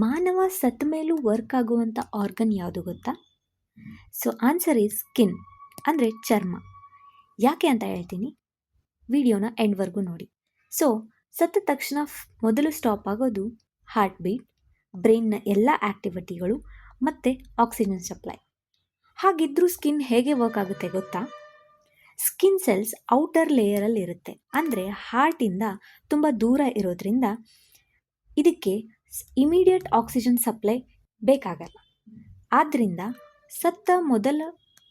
ಮಾನವ ಸತ್ತ ಮೇಲೂ ವರ್ಕ್ ಆಗುವಂಥ ಆರ್ಗನ್ ಯಾವುದು ಗೊತ್ತಾ? ಸೊ ಆನ್ಸರ್ ಈಸ್ ಸ್ಕಿನ್, ಅಂದರೆ ಚರ್ಮ. ಯಾಕೆ ಅಂತ ಹೇಳ್ತೀನಿ, ವಿಡಿಯೋನ ಎಂಡ್ವರೆಗೂ ನೋಡಿ. ಸೊ ಸತ್ತ ತಕ್ಷಣ ಮೊದಲು ಸ್ಟಾಪ್ ಆಗೋದು ಹಾರ್ಟ್ ಬೀಟ್, ಬ್ರೈನ್ನ ಎಲ್ಲ ಆ್ಯಕ್ಟಿವಿಟಿಗಳು ಮತ್ತು ಆಕ್ಸಿಜನ್ ಸಪ್ಲೈ. ಹಾಗಿದ್ರೂ ಸ್ಕಿನ್ ಹೇಗೆ ವರ್ಕ್ ಆಗುತ್ತೆ ಗೊತ್ತಾ? ಸ್ಕಿನ್ ಸೆಲ್ಸ್ ಔಟರ್ ಲೇಯರಲ್ಲಿ ಇರುತ್ತೆ, ಅಂದರೆ ಹಾರ್ಟಿಂದ ತುಂಬ ದೂರ ಇರೋದ್ರಿಂದ ಇದಕ್ಕೆ ಇಮಿಡಿಯೇಟ್ ಆಕ್ಸಿಜನ್ ಸಪ್ಲೈ ಬೇಕಾಗಲ್ಲ. ಆದ್ದರಿಂದ ಸತ್ತ ಮೊದಲ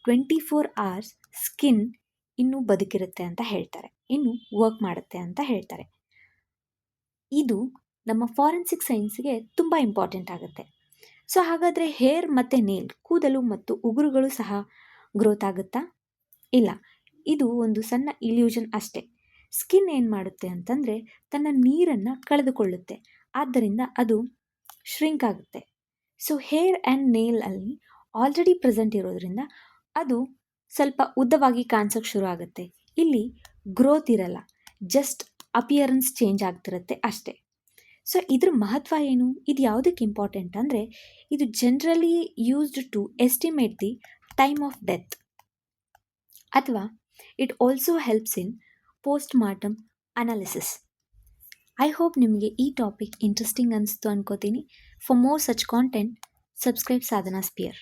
24 hours ಸ್ಕಿನ್ ಇನ್ನೂ ಬದುಕಿರುತ್ತೆ ಅಂತ ಹೇಳ್ತಾರೆ, ಇನ್ನೂ ವರ್ಕ್ ಮಾಡುತ್ತೆ ಅಂತ ಹೇಳ್ತಾರೆ. ಇದು ನಮ್ಮ ಫಾರೆನ್ಸಿಕ್ ಸೈನ್ಸ್ಗೆ ತುಂಬ ಇಂಪಾರ್ಟೆಂಟ್ ಆಗುತ್ತೆ. ಸೊ ಹಾಗಾದರೆ ಹೇರ್ ಮತ್ತು ನೇಲ್, ಕೂದಲು ಮತ್ತು ಉಗುರುಗಳು ಸಹ ಗ್ರೋತ್ ಆಗುತ್ತಾ? ಇಲ್ಲ, ಇದು ಒಂದು ಸಣ್ಣ ಇಲ್ಯೂಷನ್ ಅಷ್ಟೇ. ಸ್ಕಿನ್ ಏನು ಮಾಡುತ್ತೆ ಅಂತಂದರೆ ತನ್ನ ನೀರನ್ನು ಕಳೆದುಕೊಳ್ಳುತ್ತೆ, ಆದ್ದರಿಂದ ಅದು ಶ್ರಿಂಕ್ ಆಗುತ್ತೆ. ಸೊ ಹೇರ್ ಆ್ಯಂಡ್ ನೇಲ್ ಅಲ್ಲಿ ಆಲ್ರೆಡಿ ಪ್ರೆಸೆಂಟ್ ಇರೋದ್ರಿಂದ ಅದು ಸ್ವಲ್ಪ ಉದ್ದವಾಗಿ ಕಾಣಿಸೋಕ್ಕೆ ಶುರು ಆಗುತ್ತೆ. ಇಲ್ಲಿ ಗ್ರೋತ್ ಇರಲ್ಲ, ಜಸ್ಟ್ ಅಪಿಯರೆನ್ಸ್ ಚೇಂಜ್ ಆಗ್ತಿರುತ್ತೆ ಅಷ್ಟೇ. ಸೊ ಇದ್ರ ಮಹತ್ವ ಏನು? ಇದು ಯಾವುದಕ್ಕೆ ಇಂಪಾರ್ಟೆಂಟ್ ಅಂದರೆ, ಇದು generally used to estimate the time of death, ಅಥವಾ it also helps in post mortem analysis. I hope ನಿಮಗೆ ಈ ಟಾಪಿಕ್ ಇಂಟ್ರೆಸ್ಟಿಂಗ್ ಅನಿಸ್ತು ಅನ್ಕೋತೀನಿ. For more such content, subscribe Sadhana spear.